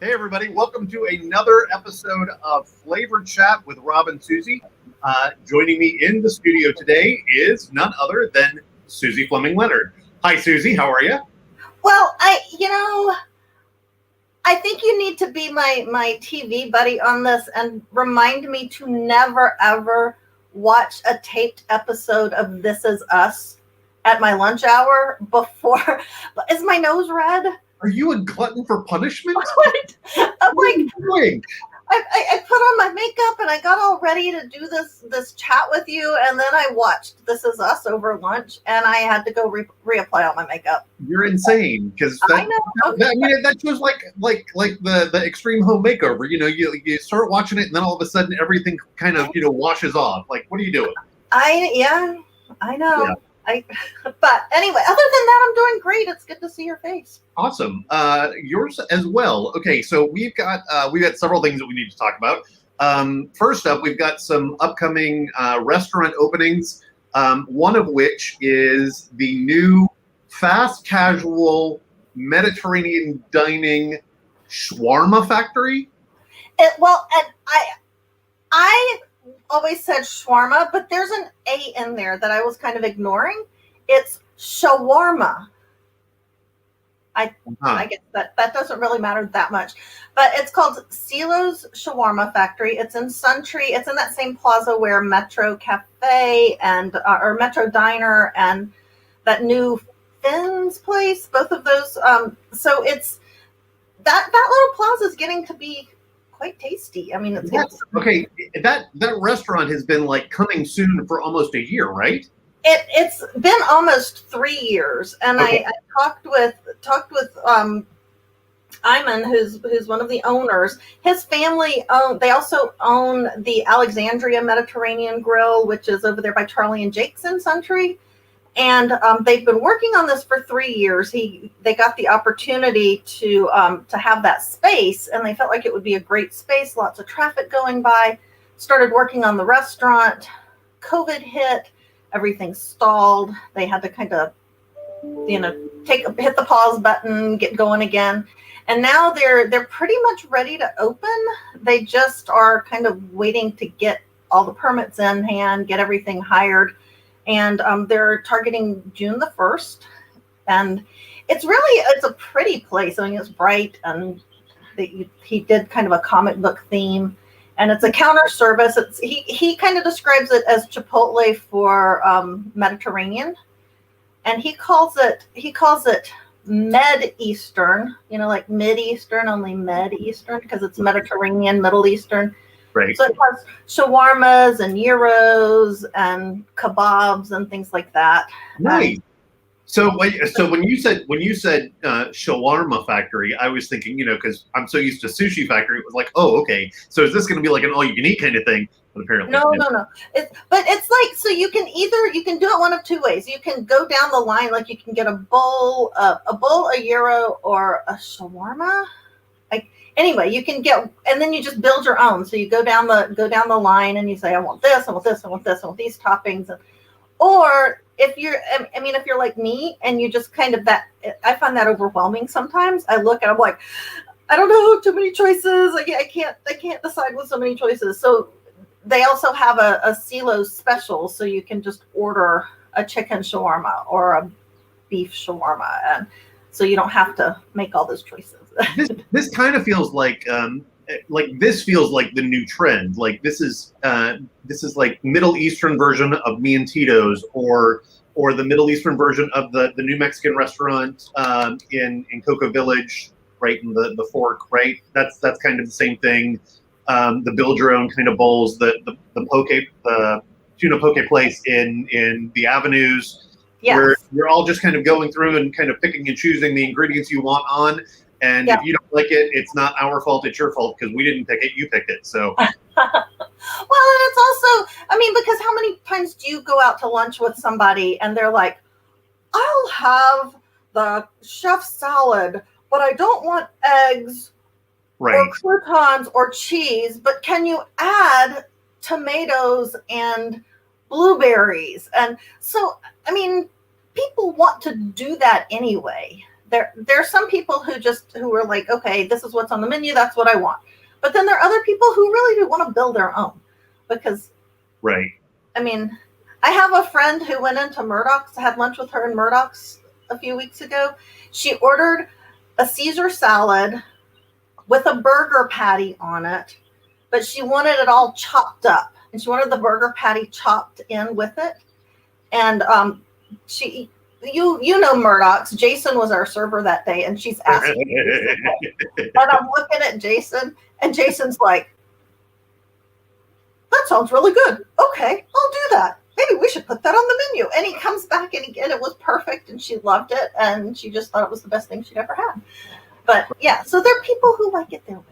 Hey, everybody. Welcome to another episode of Flavor Chat with Rob and Suzy. Joining me in the studio today is none other than Suzy Fleming Leonard. Hi, Suzy. How are you? Well, I think you need to be my TV buddy on this and remind me to never, ever watch a taped episode of This Is Us at my lunch hour before. Is my nose red? Are you a glutton for punishment? I'm What are like, you doing? I put on my makeup and I got all ready to do this chat with you, and then I watched This Is Us over lunch, and I had to go reapply all my makeup. You're insane because I know. that shows like the extreme home makeover. You know, you start watching it and then all of a sudden everything kind of washes off. Like, what are you doing? I know. Yeah. But anyway, other than that, I'm doing great. It's good to see your face. Awesome. Yours as well. Okay, so we've got several things that we need to talk about. First up, we've got some upcoming restaurant openings. One of which is the new fast casual Mediterranean dining shawarma factory. And I always said shawarma, but there's an A in there that I was kind of ignoring. It's shawarma. I guess that doesn't really matter that much, but it's called Cellos Shawarma Factory. It's in Suntree. It's in that same plaza where Metro Cafe and or Metro Diner and that new Finn's place. Both of those. So it's that little plaza is getting to be quite tasty. I mean, Okay. That restaurant has been like coming soon for almost a year, right? It's been almost 3 years, and Okay. I talked with Iman, who's one of the owners. His family they also own the Alexandria Mediterranean Grill, which is over there by Charlie and Jake's in Suntree. And they've been working on this for 3 years. They got the opportunity to have that space, and they felt like it would be a great space. Lots of traffic going by. Started working on the restaurant. COVID hit. Everything stalled. They had to kind of, hit the pause button, get going again. And now they're pretty much ready to open. They just are kind of waiting to get all the permits in hand, get everything hired. And they're targeting June the 1st. And it's a pretty place. I mean, it's bright, and he did kind of a comic book theme. And it's a counter service. He kind of describes it as Chipotle for Mediterranean. And he calls it Med Eastern, like Mid Eastern, only Med Eastern, because it's Mediterranean, Middle Eastern. Right. So it has shawarmas and gyros and kebabs and things like that. Nice. So when you said shawarma factory, I was thinking, because I'm so used to Sushi Factory, it was like, oh, okay. So is this going to be like an all-you-can-eat kind of thing? But apparently, No. But it's like, so you can do it one of two ways. You can go down the line, like you can get a bowl, a gyro, or a shawarma. Anyway, you can get, and then you just build your own. So you go down the line and you say, I want this, I want this, I want this, I want these toppings, or if you're like me and you just kind of I find that overwhelming sometimes. I look and I'm like, I don't know, too many choices. I can't decide with so many choices. So they also have a Celos special, so you can just order a chicken shawarma or a beef shawarma, and so you don't have to make all those choices. This kind of feels like this feels like the new trend. Like this is like Middle Eastern version of Me and Tito's, or the Middle Eastern version of the new Mexican restaurant in Cocoa Village, right in the Fork, right? That's kind of the same thing. The build your own kind of bowls, the tuna poke place in the Avenues. Yes. Where you're all just kind of going through and kind of picking and choosing the ingredients you want on. And if you don't like it, it's not our fault, it's your fault, because we didn't pick it, you picked it. So well, and it's also, because how many times do you go out to lunch with somebody and they're like, I'll have the chef salad, but I don't want eggs or croutons or cheese, but can you add tomatoes and blueberries? And so, people want to do that anyway. There's some people who are like, okay, this is what's on the menu, that's what I want. But then there are other people who really do want to build their own, because, right. I mean, I have a friend who went into Murdoch's. I had lunch with her in Murdoch's a few weeks ago. She ordered a Caesar salad with a burger patty on it, but she wanted it all chopped up, and she wanted the burger patty chopped in with it. And you know Murdoch's. Jason was our server that day, and she's asking me, and I'm looking at Jason, and Jason's like, that sounds really good. Okay, I'll do that. Maybe we should put that on the menu. And he comes back, and again, it was perfect, and she loved it, and she just thought it was the best thing she'd ever had. But yeah, so there are people who like it their way.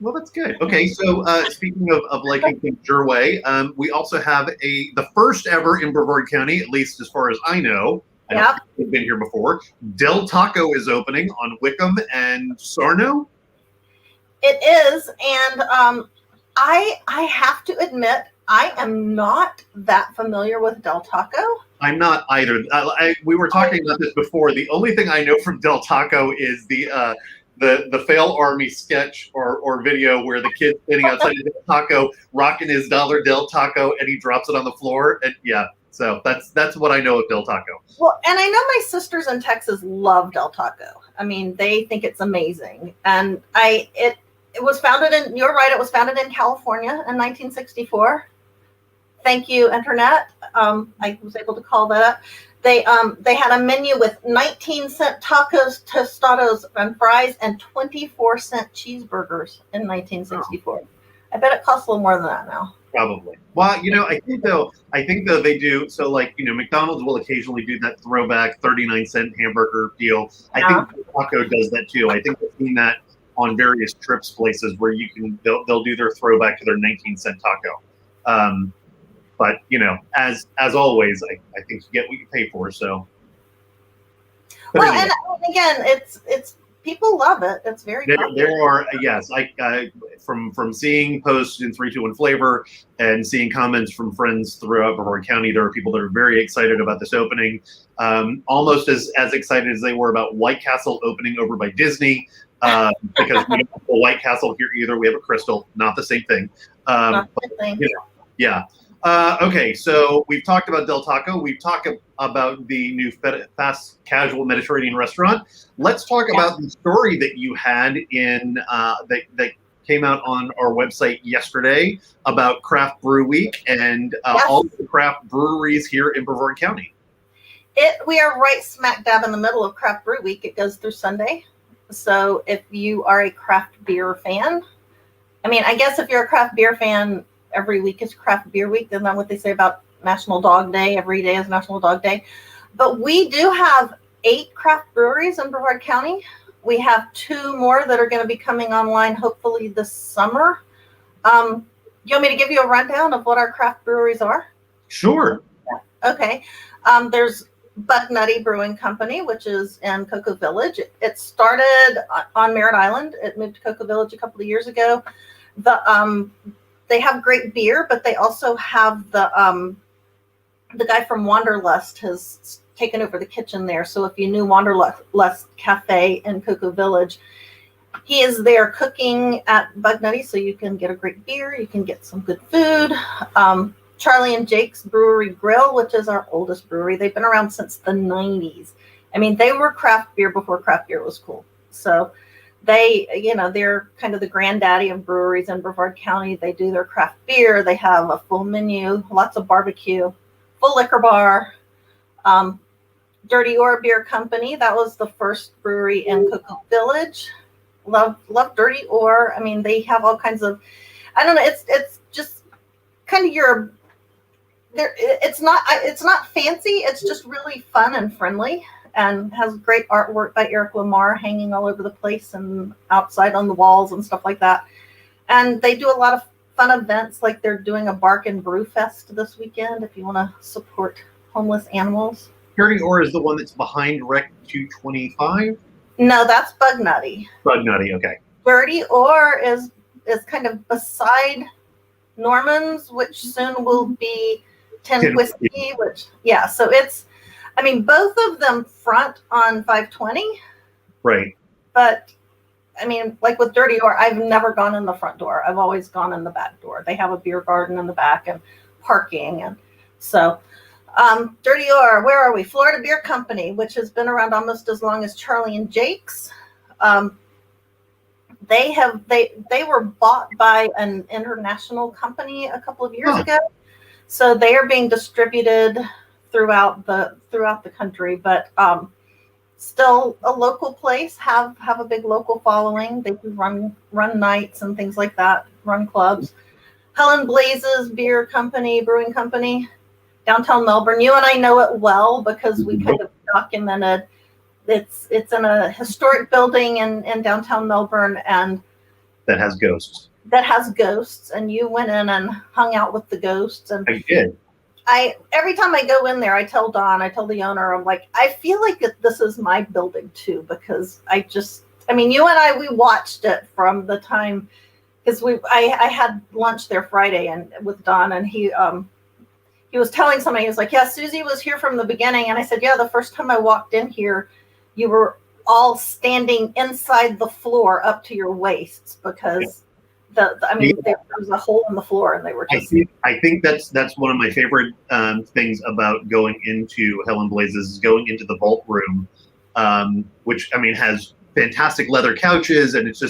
Well, that's good. Okay, so speaking of liking things your way, we also have the first ever in Brevard County, at least as far as I know. I don't think we've been here before. Del Taco is opening on Wickham and Sarno. It is, and I have to admit, I am not that familiar with Del Taco. I'm not either. We were talking about this before. The only thing I know from Del Taco is the Fail Army sketch or video where the kid's sitting outside of Del Taco, rocking his dollar Del Taco, and he drops it on the floor. And yeah, so that's what I know of Del Taco. Well, and I know my sisters in Texas love Del Taco. I mean, they think it's amazing. And it was founded in, you're right, it was founded in California in 1964. Thank you, Internet. I was able to call that up. They had a menu with 19-cent tacos, tostados, and fries, and 24-cent cheeseburgers in 1964. Oh. I bet it costs a little more than that now. Probably. Well, I think though they do. So like, McDonald's will occasionally do that throwback 39-cent hamburger deal. I think Taco does that too. I think I've seen that on various trips places where they'll do their throwback to their 19-cent taco. But as always, I think you get what you pay for. So. Well, anyway. And again, it's people love it. It's very. There are yes, from seeing posts in 321Flavor and seeing comments from friends throughout Brevard County, there are people that are very excited about this opening. Almost as excited as they were about White Castle opening over by Disney. Because we don't have a White Castle here either. We have a Crystal, not the same thing. Not the same thing. Yeah. Okay, so we've talked about Del Taco. We've talked about the new fast casual Mediterranean restaurant. Let's talk about the story that you had in that came out on our website yesterday about Craft Brew Week and all the craft breweries here in Brevard County. We are right smack dab in the middle of Craft Brew Week. It goes through Sunday. So if you are a craft beer fan, I guess if you're a craft beer fan, every week is Craft Beer Week. Isn't that what they say about National Dog Day? Every day is National Dog Day. But we do have 8 craft breweries in Brevard County. We have 2 more that are going to be coming online hopefully this summer. You want me to give you a rundown of what our craft breweries are? Sure. Okay. There's Bug Nutty Brewing Company, which is in Cocoa Village. It started on Merritt Island. It moved to Cocoa Village a couple of years ago. They have great beer, but they also have the guy from Wanderlust has taken over the kitchen there. So if you knew Wanderlust Cafe in Cocoa Village, he is there cooking at Bug Nutty, so you can get a great beer, you can get some good food. Charlie and Jake's Brewery Grill, which is our oldest brewery. They've been around since the 90s. They were craft beer before craft beer was cool. So they're kind of the granddaddy of breweries in Brevard County. They do their craft beer. They have a full menu, lots of barbecue, full liquor bar. Dirty Ore Beer Company. That was the first brewery in Cocoa Village. Love Dirty Ore. They have all kinds of, I don't know. It's just kind of it's not fancy. It's just really fun and friendly. And has great artwork by Eric Lamar hanging all over the place and outside on the walls and stuff like that. And they do a lot of fun events, like they're doing a Bark and Brew Fest this weekend if you want to support homeless animals. Dirty Ore is the one that's behind Rec 225? No, that's Bug Nutty. Bug Nutty, okay. Dirty Ore is kind of beside Norman's, which soon will be Tin Whiskey, so it's I mean, both of them front on 520. Right. But I mean, like with Dirty Or, I've never gone in the front door. I've always gone in the back door. They have a beer garden in the back and parking. And so, Dirty Or, where are we? Florida Beer Company, which has been around almost as long as Charlie and Jake's. They were bought by an international company a couple of years ago. So they are being distributed throughout the country, but still a local place, have a big local following. They do run nights and things like that, run clubs. Helen Blazes Beer Company, Brewing Company, downtown Melbourne. You and I know it well because we kind of documented. It's in a historic building in downtown Melbourne, and that has ghosts. And you went in and hung out with the ghosts. And I did. Every time I go in there, I tell the owner, I'm like, I feel like this is my building too, because you and I, we watched it from the time, because I had lunch there Friday and with Don, and he was telling somebody, he was like, yeah, Suzy was here from the beginning. And I said, yeah, the first time I walked in here, you were all standing inside the floor up to your waists because there was a hole in the floor and they were just. I think that's one of my favorite things about going into Helen Blazes is going into the vault room, which has fantastic leather couches, and it's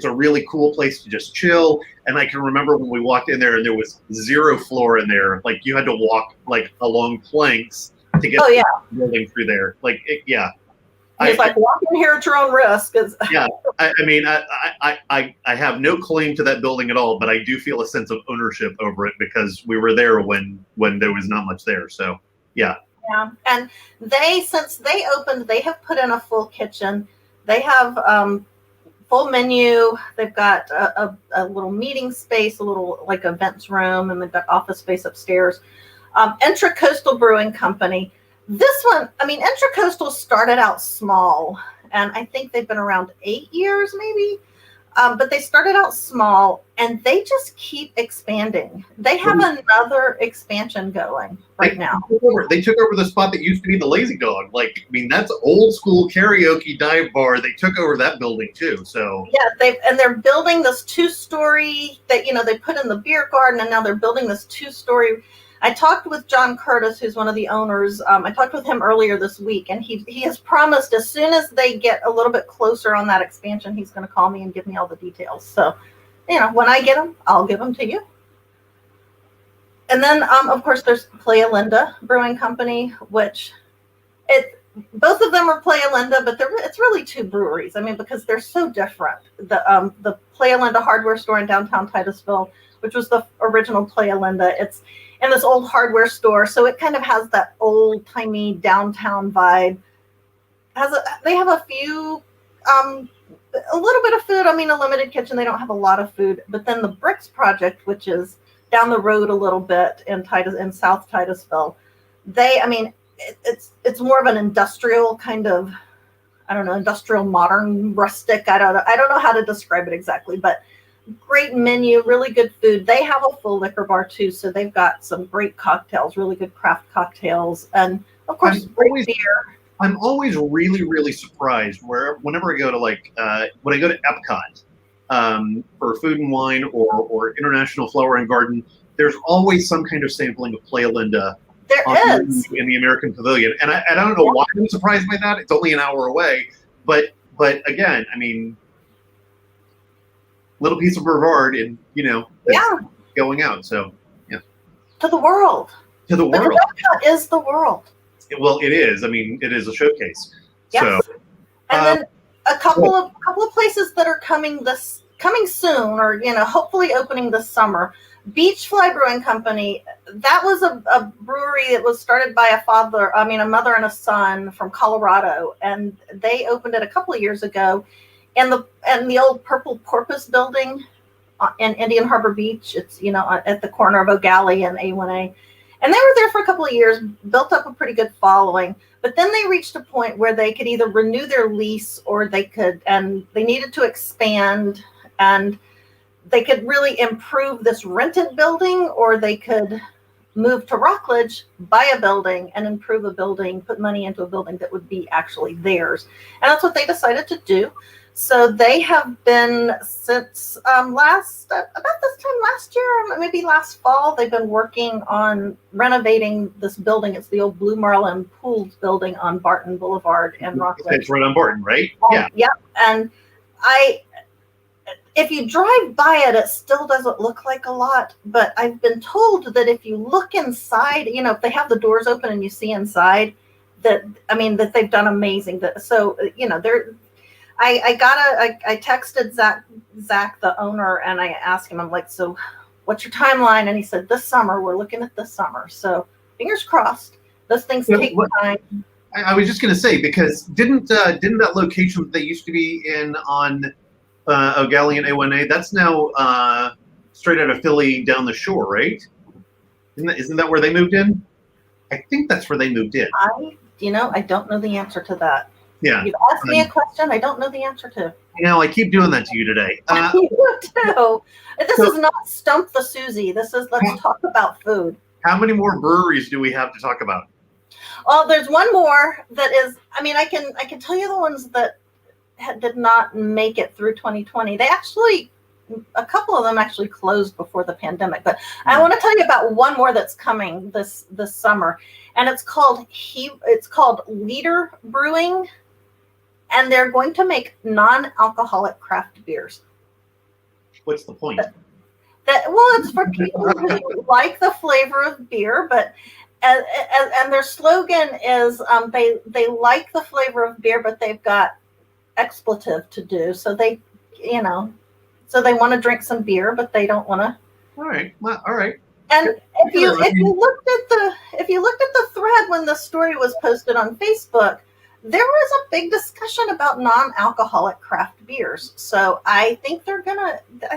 a really cool place to just chill. And I can remember when we walked in there and there was zero floor in there. Like you had to walk like along planks to get the building through there. It's like walk in here at your own risk. I have no claim to that building at all, but I do feel a sense of ownership over it because we were there when there was not much there. So yeah. Yeah, and since they opened, they have put in a full kitchen. They have full menu. They've got a little meeting space, a little like events room, and they've got office space upstairs. Intracoastal Brewing Company. This one, Intracoastal started out small, and I think they've been around 8 years maybe. But they started out small, and they just keep expanding. They have another expansion going right now. They took over the spot that used to be the Lazy Dog. That's old school karaoke dive bar. They took over that building too. So yeah, they're building this 2-story that they put in the beer garden, and now they're building this 2-story. I talked with John Curtis, who's one of the owners. I talked with him earlier this week, and he has promised as soon as they get a little bit closer on that expansion, he's going to call me and give me all the details. So, when I get them, I'll give them to you. And then, of course, there's Playa Linda Brewing Company, which both of them are Playa Linda, but it's really two breweries. Because they're so different. The Playa Linda hardware store in downtown Titusville, which was the original Playa Linda, it's in this old hardware store, so it kind of has that old-timey downtown vibe. They have a few, a little bit of food. A limited kitchen. They don't have a lot of food. But then the Bricks Project, which is down the road a little bit in South Titusville, it's more of an industrial kind of, industrial, modern, rustic. I don't know how to describe it exactly, but great menu, really good food. They have a full liquor bar too, so they've got some great cocktails, really good craft cocktails, and of course great beer. I'm always really, really surprised whenever I go to when I go to Epcot for food and wine or International Flower and Garden, there's always some kind of sampling of Playa Linda. There is in the American Pavilion, and I don't know why I'm surprised by that. It's only an hour away, but again, little piece of Brevard, and going out. So yeah, to the world. Epcot is the world. Well, it is. it is a showcase. Yes. So, and then a couple of places that are coming soon, or hopefully opening this summer. Beach Fly Brewing Company. That was a brewery that was started by a mother and a son from Colorado, and they opened it a couple of years ago. And the old Purple Porpoise building in Indian Harbor Beach. It's at the corner of O'Galley and A1A, and they were there for a couple of years, built up a pretty good following. But then they reached a point where they could either renew their lease or they needed to expand, and they could really improve this rented building, or they could move to Rockledge, buy a building and improve a building, put money into a building that would be actually theirs. And that's what they decided to do. So they have been since about this time last year, maybe last fall, they've been working on renovating this building. It's the old Blue Marlin Pools building on Barton Boulevard in Rockledge. It's right on Barton, right? Yeah. Yep. And if you drive by it, it still doesn't look like a lot, but I've been told that if you look inside, if they have the doors open and you see inside, that they've done amazing. I texted Zach, the owner, and I asked him, I'm like, so what's your timeline? And he said, this summer, we're looking at this summer. So fingers crossed. Those things take time. I was just going to say, because didn't that location that they used to be in on O'Galley A1A, that's now straight out of Philly down the shore, right? Isn't that where they moved in? I think that's where they moved in. I don't know the answer to that. Yeah. You've asked me a question I don't know the answer to. I keep doing that to you today. You too. This is not Stump the Suzy. This is let's talk about food. How many more breweries do we have to talk about? Well, there's one more that is, I can tell you the ones that did not make it through 2020. A couple of them actually closed before the pandemic, but I want to tell you about one more that's coming this summer, and it's called Leonard Brewing, and they're going to make non-alcoholic craft beers. What's the point? It's for people who like the flavor of beer, but and their slogan is they like the flavor of beer, but they've got expletive to do, so they want to drink some beer, but they don't want to. All right. Well, all right. And if you looked at the thread when the story was posted on Facebook, there was a big discussion about non-alcoholic craft beers. So I think they're gonna do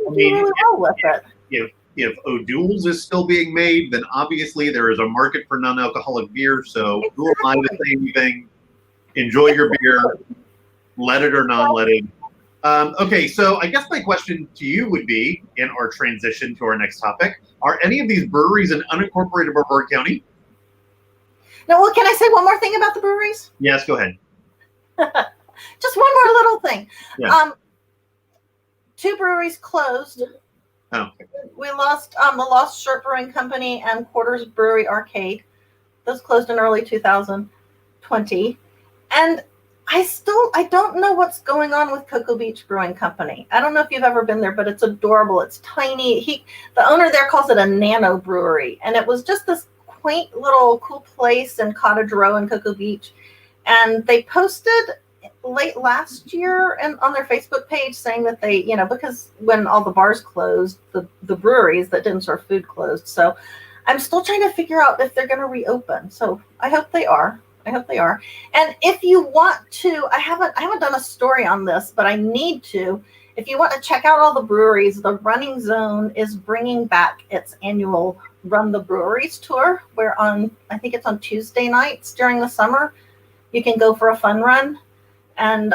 really well with it. If O'Doul's is still being made, then obviously there is a market for non-alcoholic beer. So who am I to say anything? Enjoy your beer, let it or non-let it. Okay, so I guess my question to you would be, in our transition to our next topic, are any of these breweries in unincorporated Brevard County? No, well, can I say one more thing about the breweries? Yes, go ahead. Just one more little thing. Yeah. 2 breweries closed. Oh. We lost the Lost Shirt Brewing Company and Quarters Brewery Arcade. Those closed in early 2020. And I don't know what's going on with Cocoa Beach Brewing Company. I don't know if you've ever been there, but it's adorable. It's tiny. The owner there calls it a nano brewery. And it was just this quaint little cool place in Cottage Row in Cocoa Beach. And they posted late last year and on their Facebook page saying that they, because when all the bars closed, the breweries that didn't serve food closed. So I'm still trying to figure out if they're going to reopen. So I hope they are. And if you want to, I haven't done a story on this, but I need to. If you want to check out all the breweries, the Running Zone is bringing back its annual Run the Breweries tour, where I think it's on Tuesday nights during the summer. You can go for a fun run and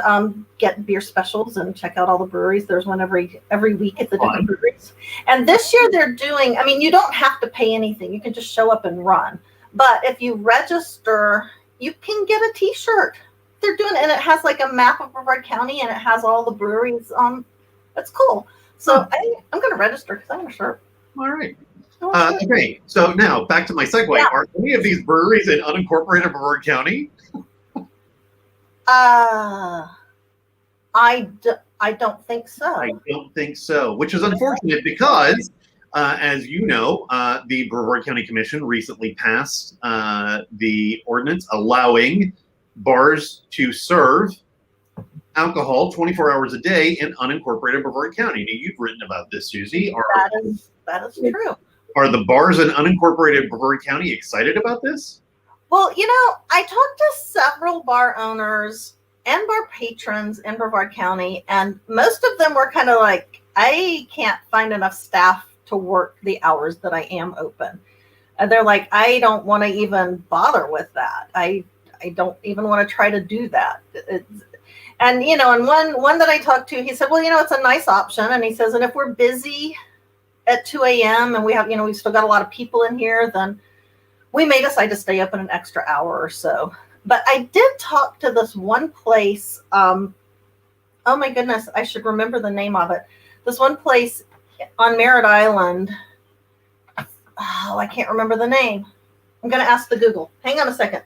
get beer specials and check out all the breweries. There's one every week at the different breweries. And this year they're doing, you don't have to pay anything. You can just show up and run. But if you register, you can get a t-shirt. They're doing it, and it has like a map of Brevard County, and it has all the breweries on. That's cool. So I'm going to register because I want a shirt. All right. Okay, so now back to my segue. Yeah. Are any of these breweries in unincorporated Brevard County? I don't think so. I don't think so, which is unfortunate because, as you know, the Brevard County Commission recently passed the ordinance allowing bars to serve alcohol 24 hours a day in unincorporated Brevard County. Now, you've written about this, Suzy. That is true. Are the bars in unincorporated Brevard County excited about this? Well, I talked to several bar owners and bar patrons in Brevard County, and most of them were kind of like, I can't find enough staff to work the hours that I am open. And they're like, I don't want to even bother with that. I don't even want to try to do that. And one that I talked to, he said, well, it's a nice option. And he says, and if we're busy at 2 a.m. and we have, we've still got a lot of people in here, then we may decide to stay open an extra hour or so. But I did talk to this one place. Oh my goodness, I should remember the name of it. This one place on Merritt Island. Oh, I can't remember the name. I'm going to ask the Google. Hang on a second.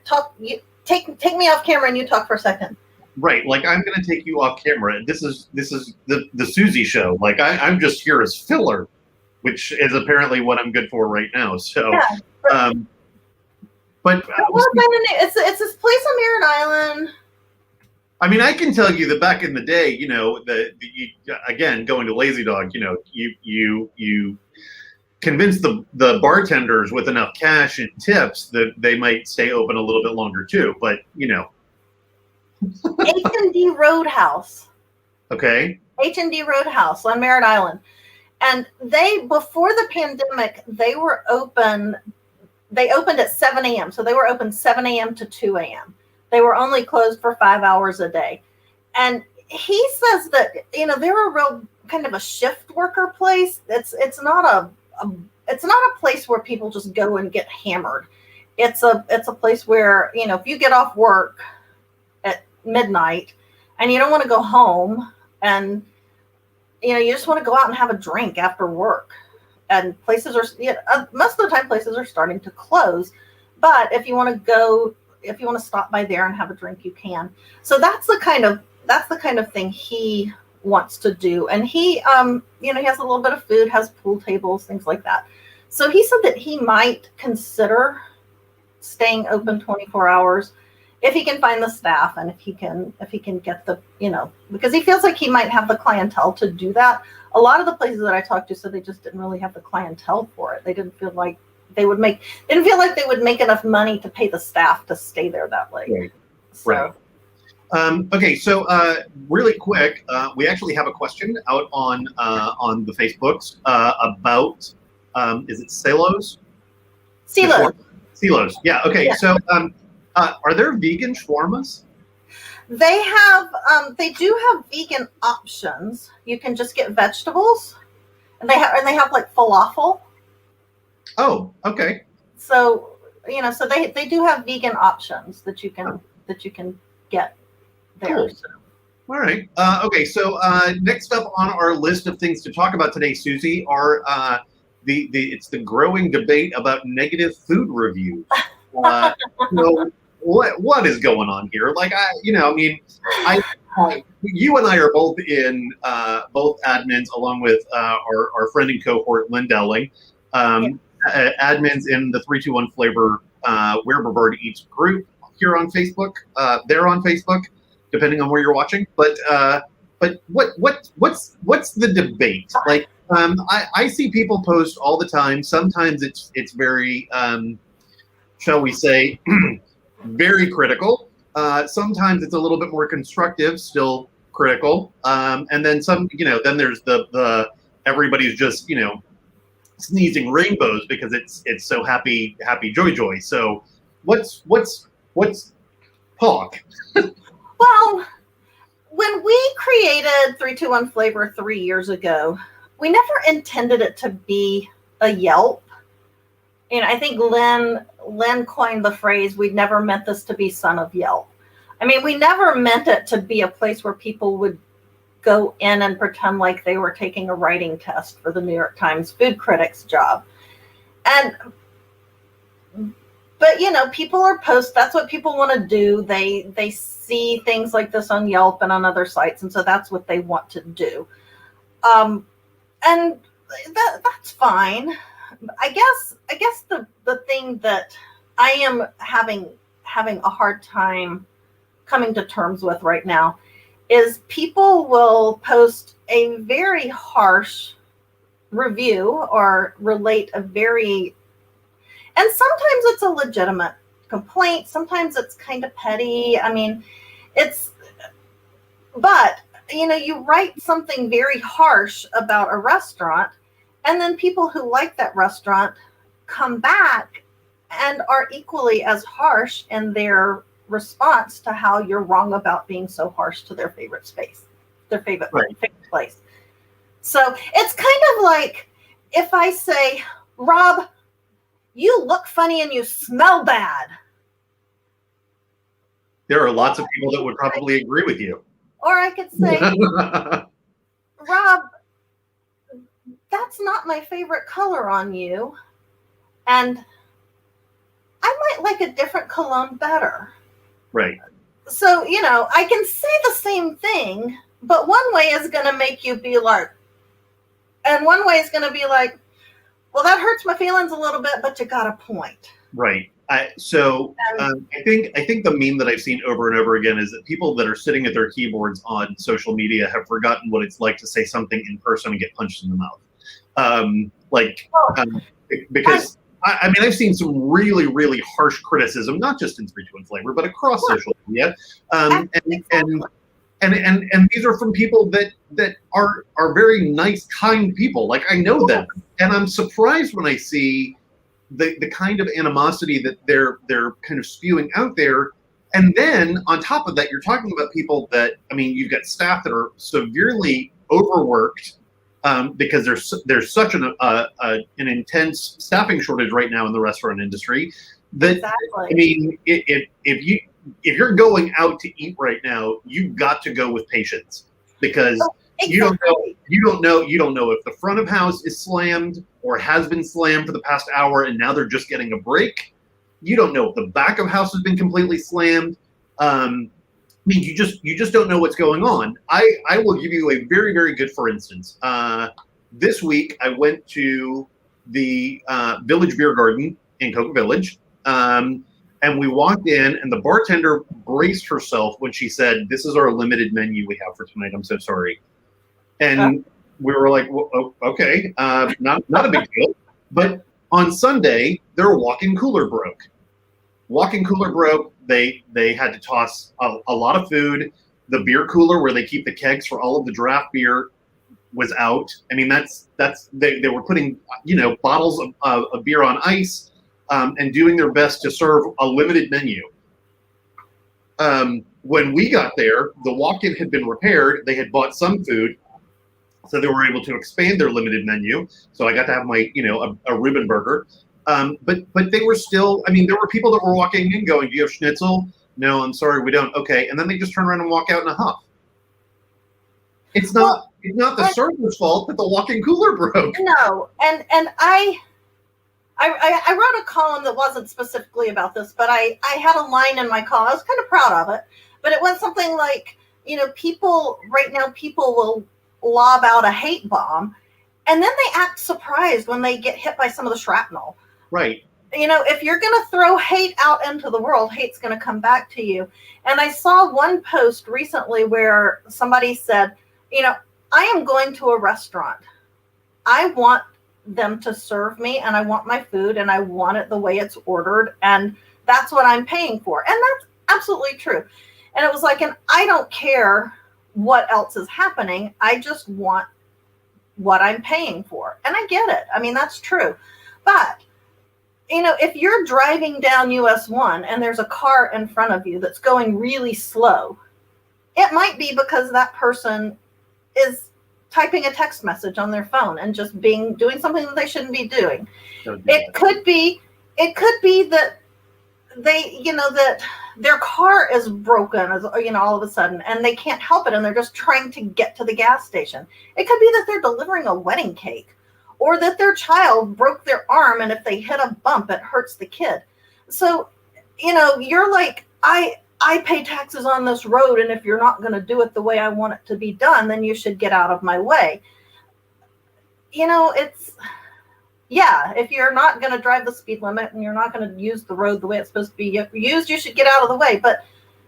Take me off camera and you talk for a second. Right, like I'm going to take you off camera. This is the Suzy show. Like I'm just here as filler, which is apparently what I'm good for right now. So, yeah, but it's this place on Merritt Island. I mean, I can tell you that back in the day, again, going to Lazy Dog, you convince the bartenders with enough cash and tips that they might stay open a little bit longer too. But HND Roadhouse. Okay. HND Roadhouse on Merritt Island. And before the pandemic, they were open. They opened at 7 a.m. So they were open 7 a.m. to 2 a.m. They were only closed for 5 hours a day. And he says that, they're a real kind of a shift worker place. It's not a place where people just go and get hammered. It's a place where, if you get off work at midnight and you don't want to go home and, you just want to go out and have a drink after work. And places are, most of the time places are starting to close. But if you want to stop by there and have a drink, you can. So that's the kind of thing he wants to do. And he, he has a little bit of food, has pool tables, things like that. So he said that he might consider staying open 24 hours if he can find the staff and if he can get the, because he feels like he might have the clientele to do that. A lot of the places that I talked to said they just didn't really have the clientele for it. They didn't feel like they would make enough money to pay the staff to stay there that late. Right. So. Right. Okay, so really quick, we actually have a question out on the Facebooks about is it Cellos? Silos. Silos. Yeah. Okay. Yeah. So are there vegan shawarmas? They do have vegan options. You can just get vegetables, and they have like falafel. Oh, okay. So so they do have vegan options that you can get there. Cool. So. All right. Okay. So next up on our list of things to talk about today, Suzy, are it's the growing debate about negative food reviews. What is going on here? Like you and I are both in both admins, along with our friend and cohort Lynn Dowling, admins in the 321Flavor Where Brevard Eats group here on Facebook. They're on Facebook, depending on where you're watching. But what's the debate? Like I see people post all the time. Sometimes it's very shall we say very critical. Sometimes it's a little bit more constructive, still critical. And then then there's the everybody's just sneezing rainbows because it's so happy joy. So what's talk? Well, when we created 321Flavor 3 years ago, we never intended it to be a Yelp. I think Lynn coined the phrase, "We'd never meant this to be son of Yelp." I mean, we never meant it to be a place where people would go in and pretend like they were taking a writing test for the New York Times food critic's job. But people are that's what people want to do. They see things like this on Yelp and on other sites, and so that's what they want to do. And that's fine. I guess the thing that I am having a hard time coming to terms with right now is people will post a very harsh review or relate and sometimes it's a legitimate complaint. Sometimes it's kind of petty. I mean, but you write something very harsh about a restaurant, and then people who like that restaurant come back and are equally as harsh in their response to how you're wrong about being so harsh to their favorite space, their favorite place. So it's kind of like if I say, Rob, you look funny and you smell bad. There are lots of people that would probably agree with you. Or I could say, Rob, that's not my favorite color on you. And I might like a different cologne better. Right. So, I can say the same thing, but one way is going to make you be like, and one way is going to be like, well, that hurts my feelings a little bit, but you got a point. Right. I think the meme that I've seen over and over again is that people that are sitting at their keyboards on social media have forgotten what it's like to say something in person and get punched in the mouth. Because I've seen some really, really harsh criticism, not just in 321Flavor, but across social media. And these are from people that are very nice, kind people. Like, I know them, and I'm surprised when I see the kind of animosity that they're kind of spewing out there. And then on top of that, you're talking about people that, you've got staff that are severely overworked because there's such an intense staffing shortage right now in the restaurant industry that exactly. If you're going out to eat right now, you've got to go with patience, because exactly. you don't know if the front of house is slammed or has been slammed for the past hour and now they're just getting a break. You don't know if the back of house has been completely slammed. You just don't know what's going on. I will give you a very, very good for instance. This week I went to the Village Beer Garden in Cocoa Village. And we walked in, and the bartender braced herself when she said, "This is our limited menu we have for tonight. I'm so sorry." And we were like, well, "Okay, not a big deal." But on Sunday, their walk-in cooler broke. Walk-in cooler broke. They had to toss a lot of food. The beer cooler where they keep the kegs for all of the draft beer was out. They were putting bottles of beer on ice. And doing their best to serve a limited menu. When we got there, the walk-in had been repaired. They had bought some food, so they were able to expand their limited menu. So I got to have my, a Reuben burger. But they were still, there were people that were walking in going, "Do you have schnitzel?" "No, I'm sorry, we don't." "Okay," and then they just turn around and walk out in a huff. It's not the server's fault that the walk-in cooler broke. No, and I wrote a column that wasn't specifically about this, but I had a line in my column. I was kind of proud of it, but it went something like, people will lob out a hate bomb, and then they act surprised when they get hit by some of the shrapnel. Right. If you're going to throw hate out into the world, hate's going to come back to you. And I saw one post recently where somebody said, I am going to a restaurant. I want them to serve me, and I want my food, and I want it the way it's ordered, and that's what I'm paying for. And that's absolutely true. And it was like, and I don't care what else is happening. I just want what I'm paying for. And I get it. That's true. But, if you're driving down US 1 and there's a car in front of you that's going really slow, it might be because that person is typing a text message on their phone and just doing something that they shouldn't be doing. It could be that they, that their car is broken, all of a sudden, and they can't help it, and they're just trying to get to the gas station. It could be that they're delivering a wedding cake, or that their child broke their arm, and if they hit a bump, it hurts the kid. So, you're like, I pay taxes on this road, and if you're not going to do it the way I want it to be done, then you should get out of my way. If you're not going to drive the speed limit and you're not going to use the road the way it's supposed to be used, you should get out of the way. But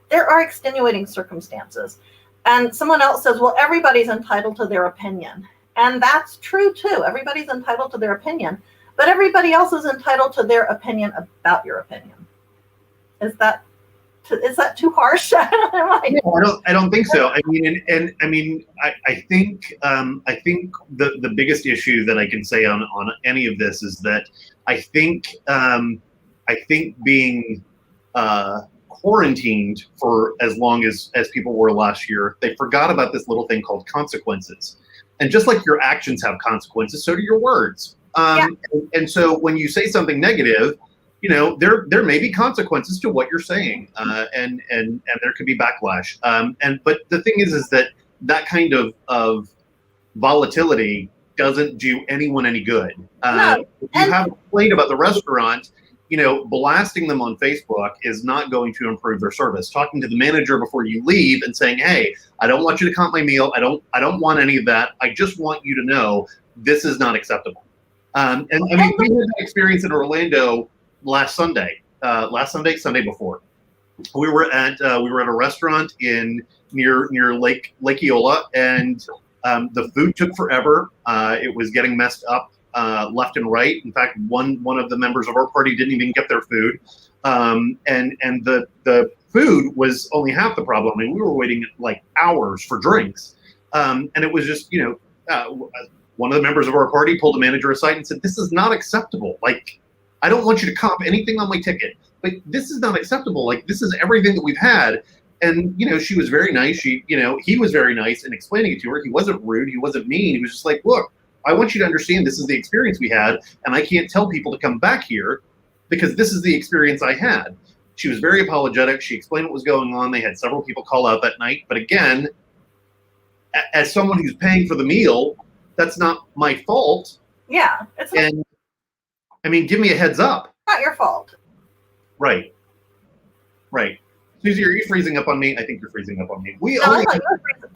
there are extenuating circumstances. And someone else says, well, everybody's entitled to their opinion. And that's true, too. Everybody's entitled to their opinion. But everybody else is entitled to their opinion about your opinion. Is that too harsh? No, I don't think so. I think the biggest issue that I can say on any of this is that I think being quarantined for as long as people were last year, they forgot about this little thing called consequences. And just like your actions have consequences, so do your words. And so when you say something negative, there may be consequences to what you're saying, and there could be backlash. But the thing is that kind of volatility doesn't do anyone any good. No. If you have a complaint about the restaurant, blasting them on Facebook is not going to improve their service. Talking to the manager before you leave and saying, "Hey, I don't want you to comp my meal. I don't want any of that. I just want you to know this is not acceptable." We had that experience in Orlando Sunday before. We were at a restaurant near Lake Eola, and the food took forever. It was getting messed up left and right. In fact, one of the members of our party didn't even get their food, and the food was only half the problem. I mean, we were waiting like hours for drinks, and it was just one of the members of our party pulled the manager aside and said, "This is not acceptable. Like, I don't want you to comp anything on my ticket. Like, this is not acceptable. Like, this is everything that we've had." And, she was very nice. He was very nice in explaining it to her. He wasn't rude. He wasn't mean. He was just like, "Look, I want you to understand this is the experience we had, and I can't tell people to come back here because this is the experience I had." She was very apologetic. She explained what was going on. They had several people call out that night. But again, as someone who's paying for the meal, that's not my fault. Yeah. It's not, and I mean, give me a heads up. Not your fault. Right. Suzy, are you freezing up on me? I think you're freezing up on me. I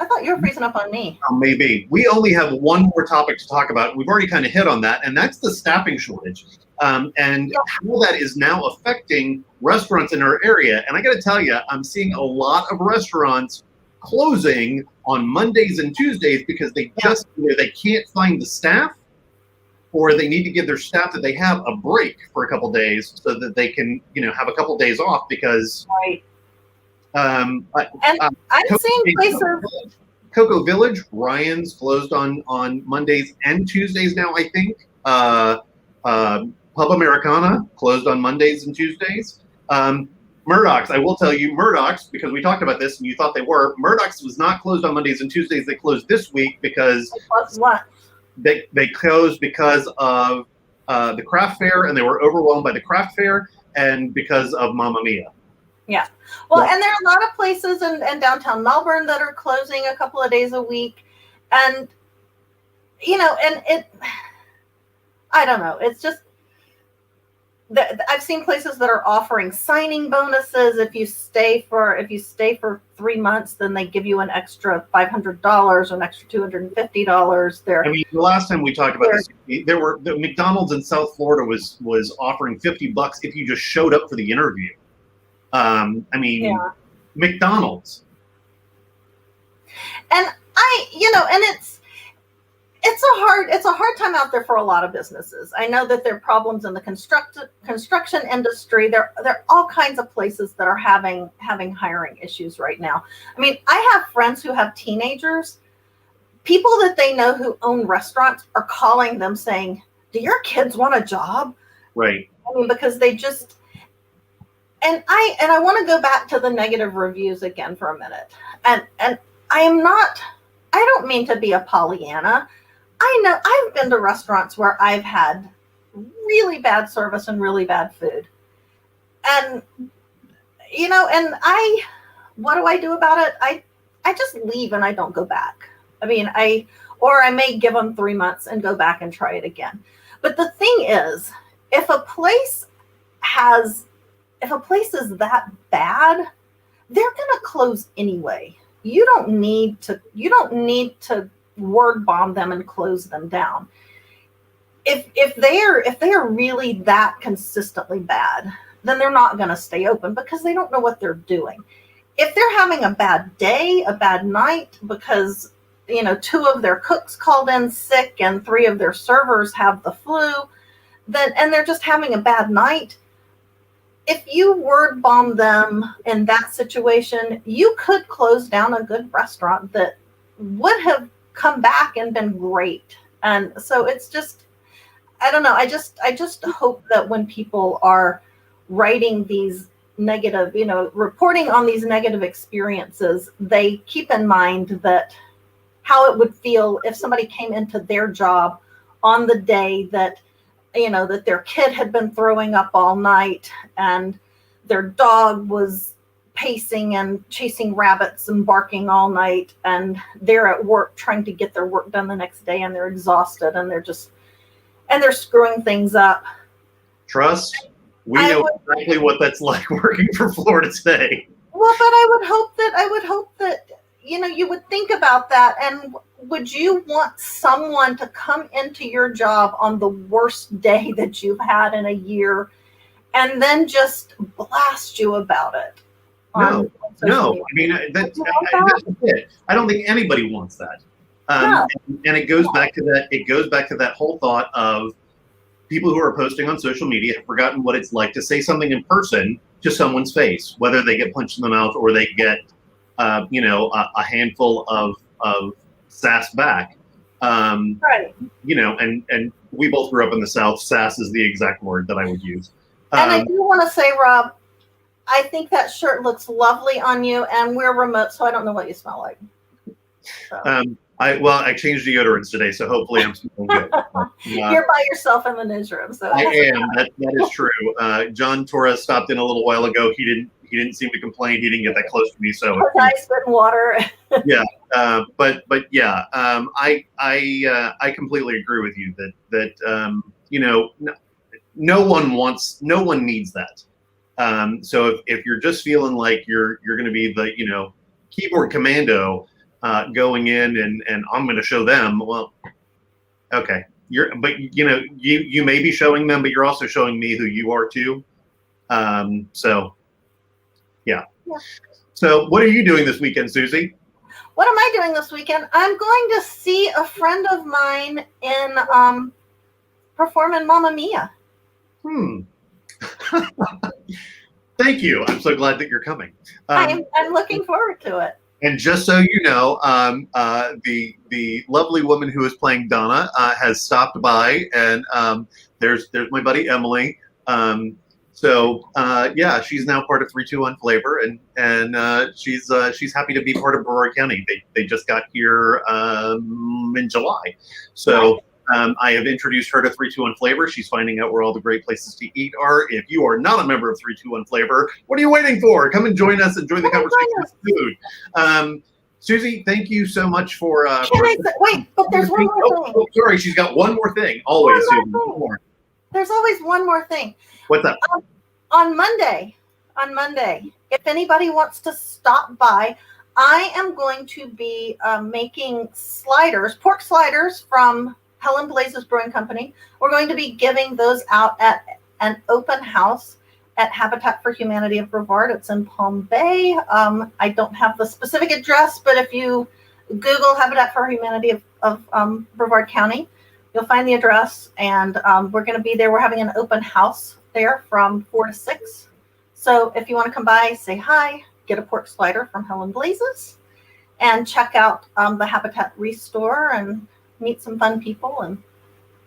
thought you were freezing up on me. Maybe. We only have one more topic to talk about. We've already kind of hit on that, and that's the staffing shortage, and how that is now affecting restaurants in our area. And I got to tell you, I'm seeing a lot of restaurants closing on Mondays and Tuesdays because they just they can't find the staff, or they need to give their staff that they have a break for a couple days so that they can have a couple days off because. Right. I'm seeing places. Cocoa Village, Ryan's closed on Mondays and Tuesdays now, I think. Pub Americana closed on Mondays and Tuesdays. Murdoch's, I will tell you, Murdoch's, because we talked about this and you thought they were. Murdoch's was not closed on Mondays and Tuesdays. They closed this week because what? They closed because of the craft fair, and they were overwhelmed by the craft fair and because of Mamma Mia. Yeah. Well, and there are a lot of places in downtown Melbourne that are closing a couple of days a week. And, I don't know. It's just, I've seen places that are offering signing bonuses. If you stay for 3 months, then they give you an extra $500 or an extra $250 there. I mean, the last time we talked about this, the McDonald's in South Florida was offering $50 if you just showed up for the interview. McDonald's. And it's a hard time out there for a lot of businesses. I know that there are problems in the construction industry. There are all kinds of places that are having hiring issues right now. I mean, I have friends who have teenagers. People that they know who own restaurants are calling them saying, "Do your kids want a job?" Right. I mean, because they just. And I want to go back to the negative reviews again for a minute. And I don't mean to be a Pollyanna. I know I've been to restaurants where I've had really bad service and really bad food. And, what do I do about it? I just leave and I don't go back. I mean, I may give them 3 months and go back and try it again. But the thing is, if a place is that bad, they're going to close anyway. You don't need to word bomb them and close them down. If they are really that consistently bad, then they're not going to stay open because they don't know what they're doing. If they're having a bad day, a bad night because 2 of their cooks called in sick and 3 of their servers have the flu, and they're just having a bad night. If you word bomb them in that situation, you could close down a good restaurant that would have come back and been great. And so it's just, I don't know. I just hope that when people are writing these negative, reporting on these negative experiences, they keep in mind that how it would feel if somebody came into their job on the day that, that their kid had been throwing up all night and their dog was pacing and chasing rabbits and barking all night, and they're at work trying to get their work done the next day, and they're exhausted and they're screwing things up. Trust, we know exactly what that's like working for Florida today. Well, but I would hope that you would think about that. And would you want someone to come into your job on the worst day that you've had in a year and then just blast you about it? No. I mean, that's it. I don't think anybody wants that. And it goes back to that. It goes back to that whole thought of people who are posting on social media have forgotten what it's like to say something in person to someone's face, whether they get punched in the mouth or they get, a handful of sass back. Right. And we both grew up in the South. Sass is the exact word that I would use. And I do want to say, Rob, I think that shirt looks lovely on you, and we're remote, so I don't know what you smell like. So. I changed deodorants today, so hopefully I'm smelling good. You're by yourself in the newsroom, so I am. That is true. John Torres stopped in a little while ago. He didn't seem to complain. He didn't get that close to me, so I spit in water. Yeah, but yeah, I completely agree with you that no one needs that. So if you're just feeling like you're going to be the keyboard commando going in and I'm going to show them, well, okay, you may be showing them, but you're also showing me who you are too. So yeah. So what are you doing this weekend, Suzy? What am I doing this weekend? I'm going to see a friend of mine in perform in Mamma Mia. Thank you. I'm so glad that you're coming. I'm looking forward to it. And just so you know, the lovely woman who is playing Donna has stopped by, and there's my buddy Emily. So she's now part of 321Flavor, and she's happy to be part of Brevard County. They just got here in July, so. I have introduced her to 321Flavor. She's finding out where all the great places to eat are. If you are not a member of 321Flavor, what are you waiting for? Come and join us and join the conversation with food. Suzy, thank you so much for. Wait, but there's one more thing. Oh, sorry, she's got one more thing. Always, Suzy. One more. There's always one more thing. What's up? On Monday, if anybody wants to stop by, I am going to be making pork sliders from Helen Blazes Brewing Company. We're going to be giving those out at an open house at Habitat for Humanity of Brevard. It's in Palm Bay. I don't have the specific address, but if you Google Habitat for Humanity of Brevard County, you'll find the address. And we're going to be there. We're having an open house there from 4 to 6. So if you want to come by, say hi, get a pork slider from Helen Blazes, and check out the Habitat Restore and meet some fun people, and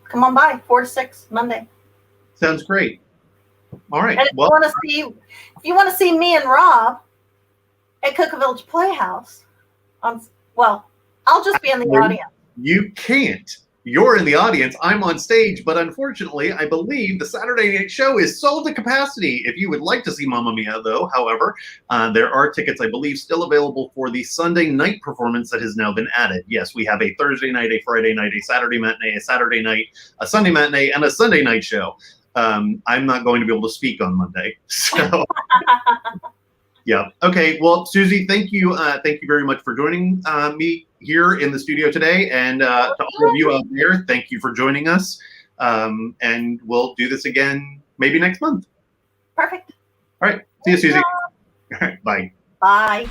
come on by 4 to 6 Monday. Sounds great. All right. And if you want to see me and Rob at Cocoa Village Playhouse, I'll just be in the audience. You can't. You're in the audience. I'm on stage, but unfortunately, I believe the Saturday night show is sold to capacity. If you would like to see Mamma Mia, though, however, there are tickets, I believe, still available for the Sunday night performance that has now been added. Yes, we have a Thursday night, a Friday night, a Saturday matinee, a Saturday night, a Sunday matinee, and a Sunday night show. I'm not going to be able to speak on Monday, so. Yeah. Okay. Well, Suzy, thank you. Thank you very much for joining me here in the studio today. And to all of you out there, thank you for joining us. And we'll do this again maybe next month. Perfect. All right. See you, Suzy. All right. Bye. Bye.